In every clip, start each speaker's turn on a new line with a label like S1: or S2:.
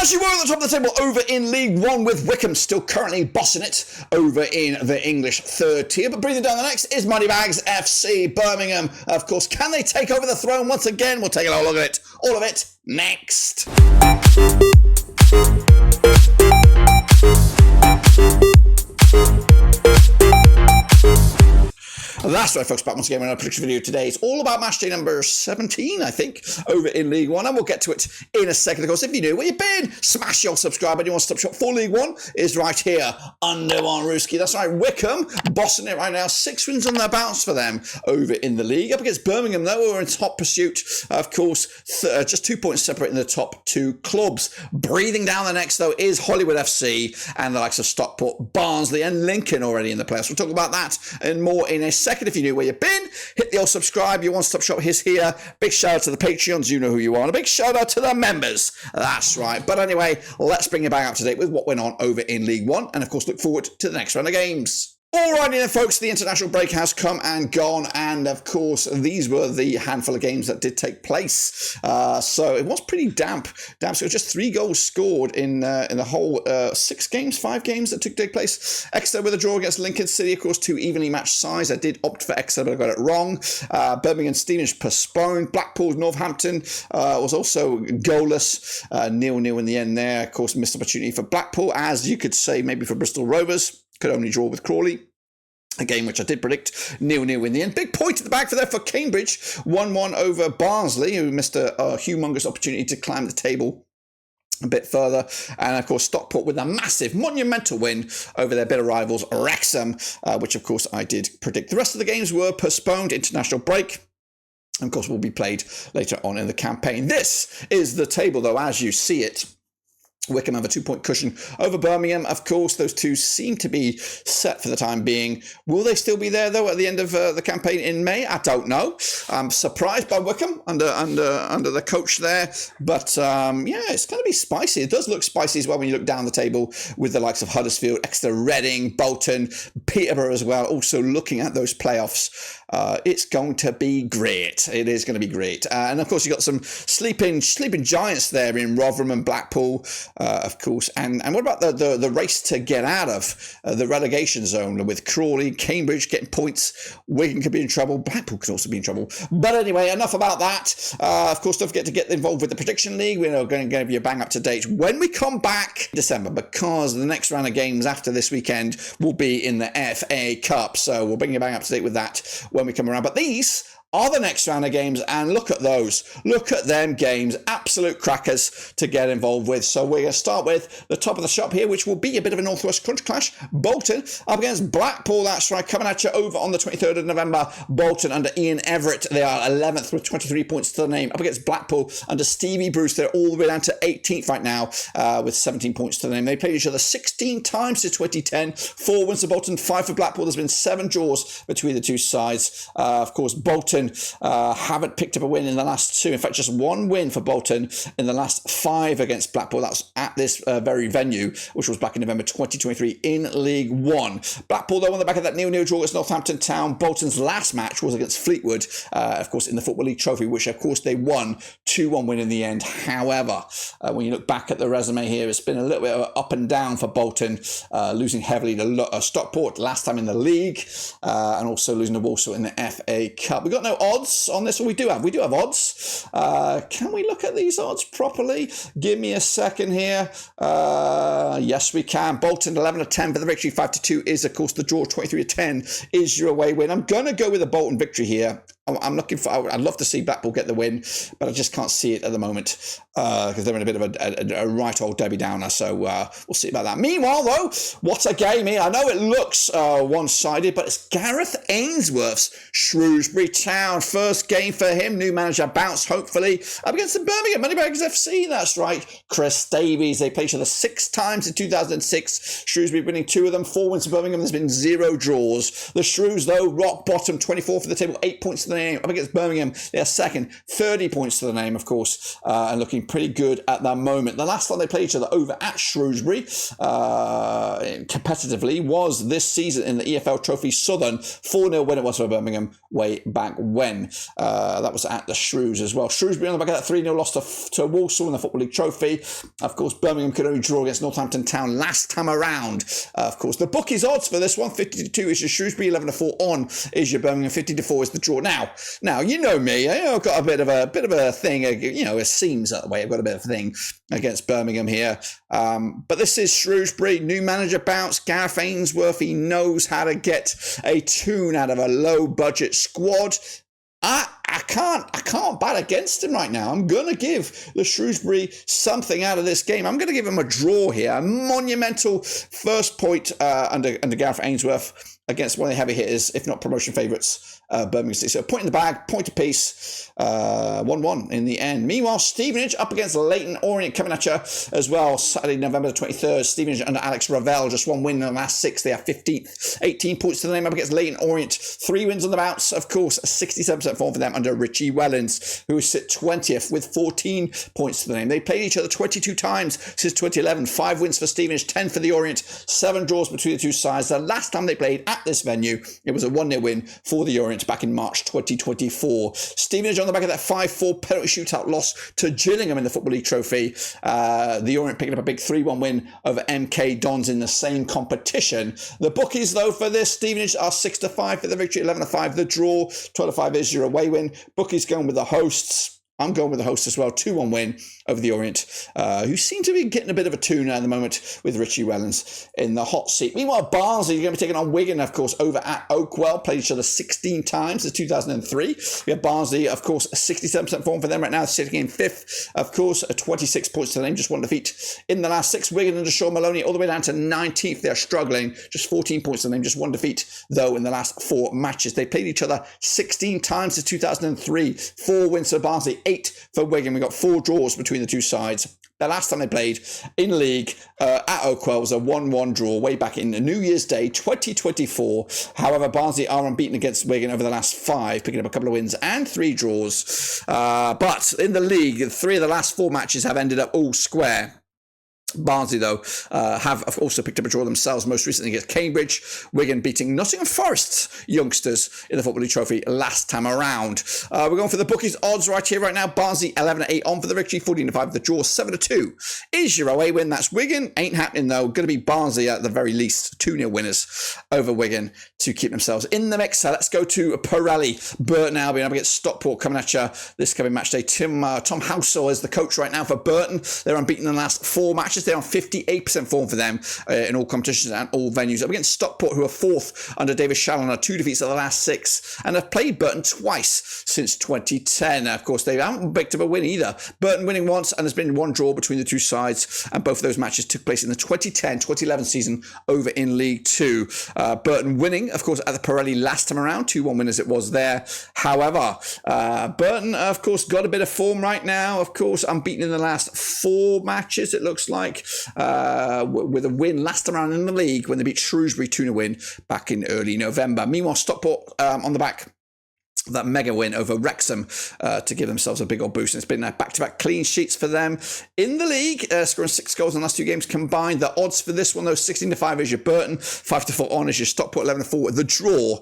S1: As you were at the top of the table over in League One with Wycombe still currently bossing it over in the English third tier. But breathing down the next is Moneybags FC Birmingham. Of course, can they take over the throne once again? We'll take a look at it. All of it next. That's right, folks, back once again with another prediction video today. It's all about Matchday number 17, I think, over in League One, and we'll get to it in a second. Of course, if you knew where you've been, smash your subscribe and your one-stop shop for League One is right here under one Rooski. That's right, Wycombe bossing it right now. 6 wins on their bounce for them over in the league. Up against Birmingham, though, who are in top pursuit. Of course, just 2 points separating the top 2 clubs. Breathing down the next, though, is Hollywood FC and the likes of Stockport, Barnsley and Lincoln already in the playoffs. We'll talk about that and more in a second. If you knew where you've been, hit the old subscribe. Your one-stop shop is here. Big shout out to the Patreons. You know who you are. And a big shout out to the members. That's right. But anyway, let's bring you back up to date with what went on over in League One. And of course, look forward to the next round of games. Alrighty then, folks, the international break has come and gone, and of course, these were the handful of games that did take place. So it was pretty damp. So it was just 3 goals scored in the whole 5 games that took place. Exeter with a draw against Lincoln City, of course, 2 evenly matched sides. I did opt for Exeter, but I got it wrong. Birmingham Stevenage postponed. Blackpool Northampton was also goalless, 0-0 in the end there. Of course, missed opportunity for Blackpool, as you could say maybe for Bristol Rovers. Could only draw with Crawley. A game which I did predict 0-0 in the end. Big point at the back for Cambridge. 1-1 over Barnsley, who missed a humongous opportunity to climb the table a bit further. And of course, Stockport with a massive, monumental win over their bitter rivals, Wrexham, which of course I did predict. The rest of the games were postponed, international break. And of course, will be played later on in the campaign. This is the table, though, as you see it. Wycombe have a 2-point cushion over Birmingham. Of course, those two seem to be set for the time being. Will they still be there, though, at the end of the campaign in May? I don't know. I'm surprised by Wycombe under the coach there. But, yeah, it's going to be spicy. It does look spicy as well when you look down the table with the likes of Huddersfield, Exeter, Reading, Bolton, Peterborough as well. Also looking at those playoffs. It's going to be great. It is going to be great. And, of course, you've got some sleeping giants there in Rotherham and Blackpool. Of course, and what about the race to get out of the relegation zone with Crawley, Cambridge getting points? Wigan could be in trouble. Blackpool could also be in trouble. But anyway, enough about that. Of course, don't forget to get involved with the Prediction League. We're going to give you a bang up to date when we come back in December, because the next round of games after this weekend will be in the FA Cup. So we'll bring you bang up to date with that when we come around. But these are the next round of games, and look at those. Look at them games. Absolute crackers to get involved with. So we're going to start with the top of the shop here, which will be a bit of a Northwest crunch clash. Bolton up against Blackpool. That's right, coming at you over on the 23rd of November. Bolton under Ian Everett. They are 11th with 23 points to the name. Up against Blackpool under Stevie Bruce. They're all the way down to 18th right now with 17 points to the name. They played each other 16 times since 2010. 4 wins for Bolton, 5 for Blackpool. There's been 7 draws between the two sides. Of course, Bolton haven't picked up a win in the last 2. In fact, just 1 win for Bolton in the last 5 against Blackpool. That's at this very venue, which was back in November 2023 in League One. Blackpool, though, on the back of that 0-0 draw against Northampton Town. Bolton's last match was against Fleetwood, of course, in the Football League Trophy, which, of course, they won. 2-1 win in the end. However, when you look back at the resume here, it's been a little bit of up and down for Bolton, losing heavily to Stockport last time in the league, and also losing to Walsall in the FA Cup. We've got no odds on this, or we do have odds. Can we look at these odds properly? Give me a second here. Yes, we can. Bolton 11-10 for the victory. 5-2 is, of course, the draw. 23-10 is your away win. I'm going to go with a Bolton victory here. I'm looking for. I'd love to see Blackpool get the win, but I just can't see it at the moment because they're in a bit of a right old Debbie Downer. So we'll see about that. Meanwhile, though, what a game here! I know it looks one-sided, but it's Gareth Ainsworth's Shrewsbury Town. First game for him. New manager bounce, hopefully, up against the Birmingham Moneybags FC. That's right, Chris Davies. They played each other 6 times in 2006. Shrewsbury winning 2 of them. 4 wins for Birmingham. There's been 0 draws. The Shrews, though, rock bottom, 24 for the table, 8 points to the name. Up against Birmingham, they are second, 30 points to the name, of course, and looking pretty good at the moment. The last time they played each other over at Shrewsbury competitively was this season in the EFL Trophy Southern. 4-0 win it was for Birmingham way back when. That was at the Shrews as well. Shrewsbury on the back of that 3-0 loss to Walsall in the Football League Trophy. Of course, Birmingham could only draw against Northampton Town last time around. Of course, the bookies odds for this one, 50-2 is your Shrewsbury, 11-4 on is your Birmingham, 50-4 is the draw. Now you know me, I've got a bit of a thing, it seems that way. I've got a bit of a thing against Birmingham here. But this is Shrewsbury, new manager bounce, Gareth Ainsworth, he knows how to get a tune out of a low budget squad. I can't bat against him right now. I'm going to give the Shrewsbury something out of this game. I'm going to give him a draw here. A monumental first point under Gareth Ainsworth against one of the heavy hitters, if not promotion favourites, Birmingham City. So point in the bag, point apiece, 1-1 in the end. Meanwhile, Stevenage up against Leyton. Orient coming at you as well. Saturday, November the 23rd. Stevenage under Alex Ravel, just one win in the last 6. They are 15th, 18 points to the name up against Leyton. Orient, 3 wins on the bounce. Of course, 67% form for them under Richie Wellens, who sit 20th with 14 points to the name. They played each other 22 times since 2011. 5 wins for Stevenage, 10 for the Orient. 7 draws between the two sides. The last time they played at this venue, it was a 1-0 win for the Orient back in March 2024. Stevenage on the back of that 5-4 penalty shootout loss to Gillingham in the Football League Trophy. The Orient picking up a big 3-1 win over MK Dons in the same competition. The bookies, though, for this, Stevenage are 6-5 for the victory, 11-5 the draw, 12-5 is your away win. Bookies going with the hosts. I'm going with the hosts as well. 2-1 win over the Orient, who seem to be getting a bit of a tune at the moment with Richie Wellens in the hot seat. Meanwhile, Barnsley are going to be taking on Wigan, of course, over at Oakwell. Played each other 16 times since 2003. We have Barnsley, of course, 67% form for them right now, sitting in 5th. Of course, 26 points to the name, just one defeat in the last 6. Wigan under Sean Maloney all the way down to 19th. They are struggling, just 14 points to the name, just one defeat, though, in the last 4 matches. They played each other 16 times since 2003. 4 wins for Barnsley, 8 for Wigan. We got 4 draws between the two sides. The last time they played in league at Oakwell was a 1-1 draw way back in New Year's Day 2024. However, Barnsley are unbeaten against Wigan over the last 5, picking up a couple of wins and 3 draws. But in the league, 3 of the last 4 matches have ended up all square. Barnsley, though, have also picked up a draw themselves, most recently against Cambridge. Wigan beating Nottingham Forest's youngsters in the Football League Trophy last time around. We're going for the bookies odds right here, right now. Barnsley 11-8 on for the victory, 14-5 the draw, 7-2 is your away win. That's Wigan. Ain't happening, though. Going to be Barnsley at the very least. 2-0 winners over Wigan to keep themselves in the mix. Let's go to Pirelli. Burton Albion up against Stockport coming at you this coming match day. Tom Housel is the coach right now for Burton. They're unbeaten in the last 4 matches. They're on 58% form for them in all competitions and all venues. Up against Stockport, who are 4th under David Challoner, 2 defeats of the last 6, and have played Burton twice since 2010. Of course, they haven't picked up a win either. Burton winning once, and there's been 1 draw between the two sides, and both of those matches took place in the 2010-2011 season over in League 2. Burton winning, of course, at the Pirelli last time around, 2-1 win as it was there. However, Burton, of course, got a bit of form right now. Of course, unbeaten in the last 4 matches, it looks like. With a win last time around in the league when they beat Shrewsbury 2-0 win back in early November. Meanwhile, Stockport on the back that mega win over Wrexham to give themselves a big old boost. And it's been back-to-back clean sheets for them in the league, scoring 6 goals in the last 2 games combined. The odds for this one, though, 16-5 is your Burton, 5-4 on is your Stockport, 11-4 the draw.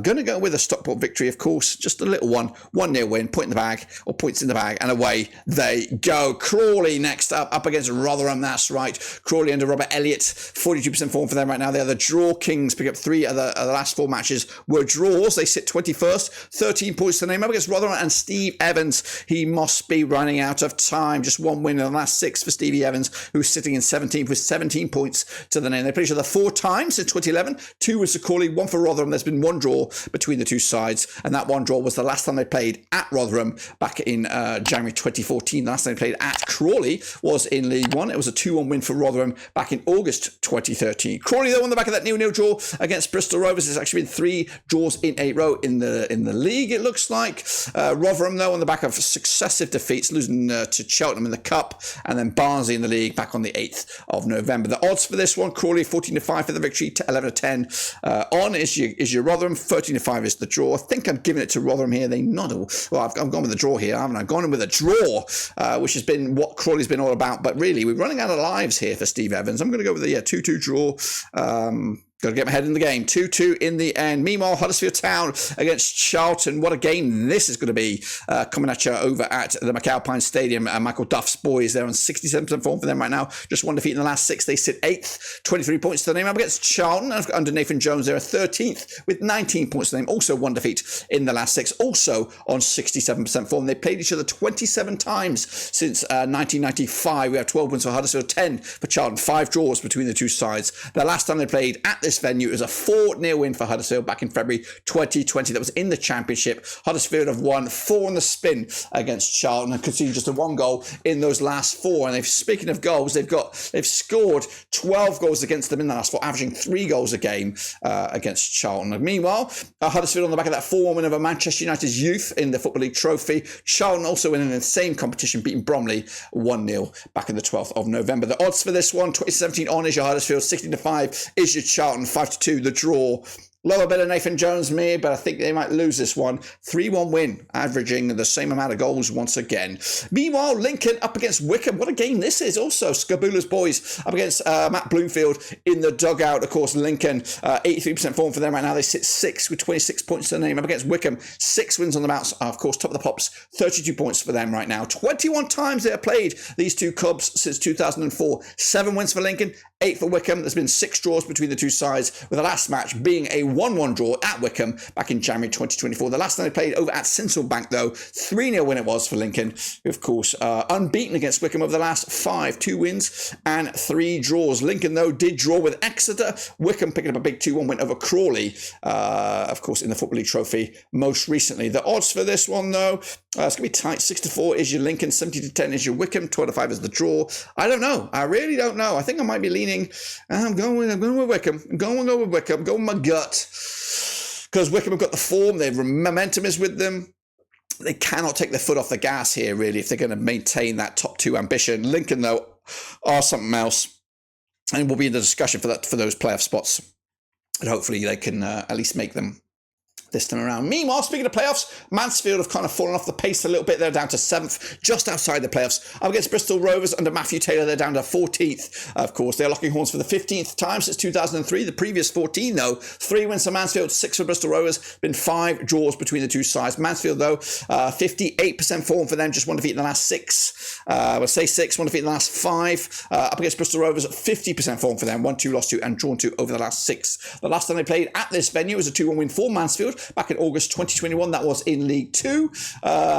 S1: Going to go with a Stockport victory, of course, just a little one, 1-0 win, point in the bag, or points in the bag, and away they go. Crawley next up against Rotherham, that's right. Crawley under Robert Elliott, 42% form for them right now. They are the draw kings, pick up 3 of the last 4 matches were draws. They sit 21st. 13 points to name up against Rotherham and Steve Evans. He must be running out of time. Just 1 win in the last 6 for Stevie Evans, who's sitting in 17th with 17 points to the name. They played each other 4 times since 2011. 2 was for Crawley, 1 for Rotherham. There's been 1 draw between the two sides, and that 1 draw was the last time they played at Rotherham back in January 2014. The last time they played at Crawley was in League 1. It was a 2-1 win for Rotherham back in August 2013. Crawley, though, on the back of that 0-0 draw against Bristol Rovers. It's actually been 3 draws in a row in the league, it looks like. Rotherham, though, on the back of successive defeats, losing to Cheltenham in the Cup, and then Barnsley in the league back on the 8th of November. The odds for this one, Crawley 14-5 for the victory, 11-10 on is your Rotherham, 13-5 is the draw. I think I'm giving it to Rotherham here. They noddle. Well, I've gone with the draw here, haven't I? I've gone in with a draw, which has been what Crawley's been all about. But really, we're running out of lives here for Steve Evans. I'm going to go with the 2-2 draw. Got to get my head in the game. 2-2 in the end. Meanwhile, Huddersfield Town against Charlton. What a game this is going to be. Coming at you over at the McAlpine Stadium. Michael Duff's boys, they're on 67% form for them right now. Just one defeat in the last 6. They sit 8th. 23 points to the name. Up against Charlton. Under Nathan Jones, they're 13th with 19 points to the name. Also one defeat in the last 6. Also on 67% form. They played each other 27 times since 1995. We have 12 wins for Huddersfield, 10 for Charlton. 5 draws between the two sides. The last time they played at this venue, it was a 4-0 win for Huddersfield back in February 2020. That was in the Championship. Huddersfield have won 4 on the spin against Charlton and conceded just a 1 goal in those last 4. And speaking of goals, they've scored 12 goals against them in the last 4, averaging 3 goals a game against Charlton. Meanwhile, Huddersfield on the back of that 4-1 win over Manchester United's youth in the Football League Trophy. Charlton also winning in the same competition, beating Bromley 1-0 back in the 12th of November. The odds for this one, 2017 on is your Huddersfield, 16-5 is your Charlton, 5-2 the draw. Lower bit of Nathan Jones, me, but I think they might lose this one. 3-1 win, averaging the same amount of goals once again. Meanwhile, Lincoln up against Wycombe. What a game this is. Also, Scabula's boys up against Matt Bloomfield in the dugout. Of course, Lincoln, 83% form for them right now. They sit 6th with 26 points to the name. Up against Wycombe, 6 wins on the bounce. Of course, top of the pops, 32 points for them right now. 21 times they have played these two clubs since 2004. 7 wins for Lincoln, 8 for Wycombe. There's been 6 draws between the two sides, with the last match being a 1-1 draw at Wycombe back in January 2024. The last time they played over at Sincil Bank, though, 3-0 win it was for Lincoln. Of course, unbeaten against Wycombe over the last 5, 2 wins and 3 draws. Lincoln, though, did draw with Exeter. Wycombe picking up a big 2-1 win over Crawley, of course, in the Football League Trophy most recently. The odds for this one, though, it's going to be tight. 6-4 is your Lincoln, 70-10 is your Wycombe, 12-5 is the draw. I don't know. I really don't know. I think I might be leaning. I'm going with Wycombe. I'm going with Wycombe. I'm going with my gut. Because Wycombe have got the form. Their momentum is with them. They cannot take their foot off the gas here, really, if they're going to maintain that top 2 ambition. Lincoln, though, are something else. And we'll be in the discussion for those playoff spots. And hopefully they can at least make them this time around. Meanwhile, speaking of playoffs, Mansfield have kind of fallen off the pace a little bit. They're down to 7th, just outside the playoffs. Up against Bristol Rovers under Matthew Taylor, they're down to 14th. Of course, they're locking horns for the 15th time since 2003. The previous 14, though, 3 wins for Mansfield, 6 for Bristol Rovers. Been 5 draws between the two sides. Mansfield, though, 58% form for them, just 1 defeat in the last 6. We'll say 6, 1 defeat in the last 5. Up against Bristol Rovers, 50% form for them, 1-2 lost to and drawn to over the last 6. The last time they played at this venue was a 2-1 win for Mansfield back in August 2021. That was in League 2.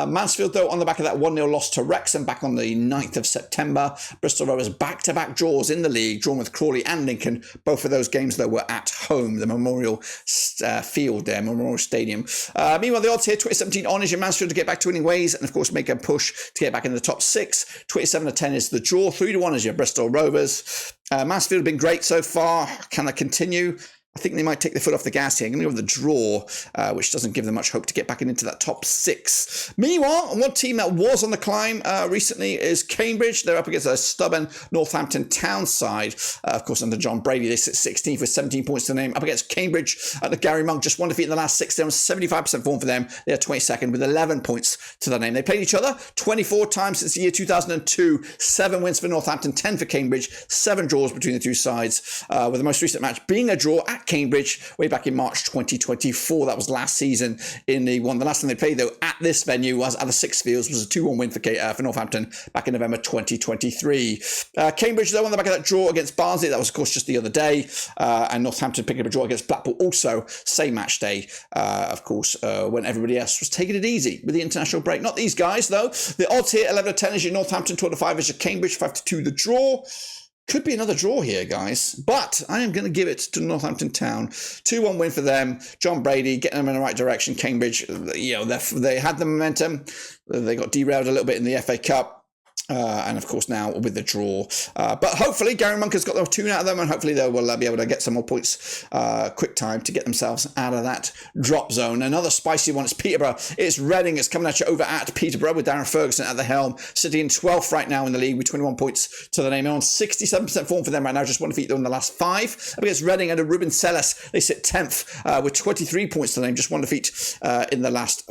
S1: Mansfield, though, on the back of that 1-0 loss to Wrexham back on the 9th of September. Bristol Rovers back-to-back draws in the league, drawn with Crawley and Lincoln. Both of those games, though, were at home, the Memorial Field there, Memorial Stadium. Meanwhile, the odds here, 2017 on is your Mansfield to get back to winning ways and, of course, make a push to get back into the top 6. 27-10 is the draw. 3-1 is your Bristol Rovers. Mansfield have been great so far. Can that continue? I think they might take their foot off the gas here. I'm going to go with the draw, which doesn't give them much hope to get back into that top 6. Meanwhile, one team that was on the climb recently is Cambridge. They're up against a stubborn Northampton Town side. Of course, under John Brady, they sit 16th with 17 points to the name. Up against Cambridge under Gary Monk, just 1 defeat in the last 6. They're on 75% form for them. They're 22nd with 11 points to their name. They played each other 24 times since the year 2002. 7 wins for Northampton, 10 for Cambridge. 7 draws between the two sides, with the most recent match being a draw at Cambridge way back in March 2024. That was last season in League 1. The last time they played, though, at this venue was at the Six Fields, was a 2-1 win for Northampton back in November 2023. Cambridge, though, on the back of that draw against Barnsley, that was, of course, just the other day, and Northampton picking up a draw against Blackpool, also same match day, of course, when everybody else was taking it easy with the international break. Not these guys, though. The odds here, 11-10 is your Northampton, 12-5 is your Cambridge, 5-2 the draw. Could be another draw here, guys, but I am going to give it to Northampton Town. 2-1 win for them. John Brady getting them in the right direction. Cambridge, they had the momentum. They got derailed a little bit in the FA Cup. And of course now with the draw. But hopefully Gary Monk has got the tune out of them, and hopefully they will be able to get some more points quick time to get themselves out of that drop zone. Another spicy one, it's Peterborough. It's Reading. It's coming at you over at Peterborough with Darren Ferguson at the helm, sitting in 12th right now in the league with 21 points to the name. On 67% form for them right now, just one defeat though in the last 5. Against Reading under Ruben Selles, they sit 10th with 23 points to the name, just one defeat in the last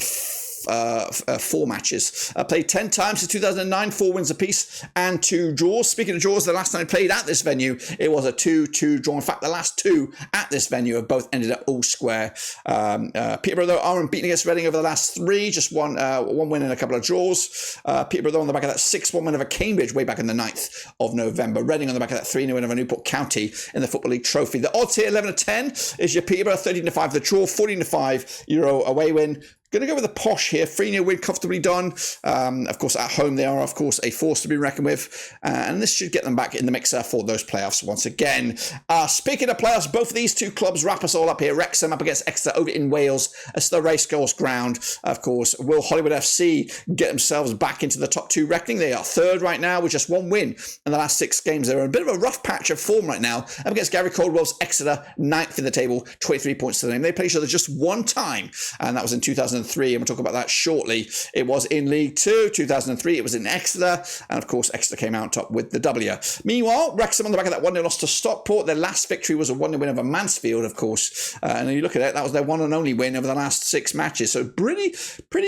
S1: 4 matches. Played 10 times since 2009, 4 wins apiece and 2 draws. Speaking of draws, the last time I played at this venue, it was a 2-2 draw. In fact, the last 2 at this venue have both ended up all square. Peterborough, though, are unbeaten against Reading over the last 3, just one win and a couple of draws. Peterborough, though, on the back of that 6-1 win over Cambridge way back in the 9th of November. Reading on the back of that 3-0 win over Newport County in the Football League Trophy. The odds here, 11-10, is your Peterborough, 13-5 the draw, 14-5 Euro away win. Going to go with a posh here. 3-0 win, comfortably done. Of course, at home, they are, of course, a force to be reckoned with. And this should get them back in the mixer for those playoffs once again. Speaking of playoffs, both of these 2 clubs wrap us all up here. Wrexham up against Exeter over in Wales. It's the racecourse ground. Of course, will Hollywood FC get themselves back into the top 2 reckoning? They are 3rd right now with just 1 win in the last 6 games. They're in a bit of a rough patch of form right now. Up against Gary Caldwell's Exeter, 9th in the table, 23 points to the name. They played each other just 1 time, and that was in 2003. And we'll talk about that shortly. It was in League 2, 2003. It was in Exeter, and of course Exeter came out top with the W. Meanwhile, Wrexham on the back of that 1-0 loss to Stockport. Their last victory was a 1-0 win over Mansfield, of course, and you look at it, that was their one and only win over the last 6 matches. So pretty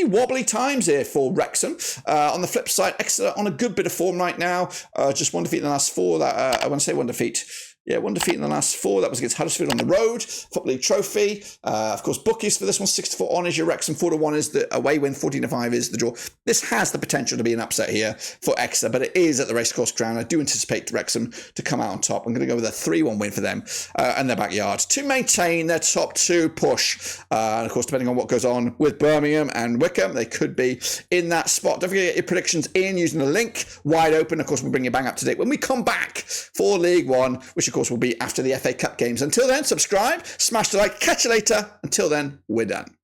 S1: wobbly times here for Wrexham. On the flip side, Exeter on a good bit of form right now. Just 1 defeat in the last 4. That I want to say 1 defeat. Yeah, 1 defeat in the last 4. That was against Huddersfield on the road. Football League Trophy. Of course, bookies for this one, 6-4 on is your Wrexham, 4-1 is the away win, 14-5 is the draw. This has the potential to be an upset here for Exeter, but it is at the racecourse ground. I do anticipate Wrexham to come out on top. I'm going to go with a 3-1 win for them and their backyard to maintain their top 2 push. And of course, depending on what goes on with Birmingham and Wycombe, they could be in that spot. Don't forget to get your predictions in using the link wide open. Of course, we'll bring you bang up to date when we come back for League 1, which of course will be after the FA Cup games. Until then, subscribe, smash the like, catch you later. Until then, we're done.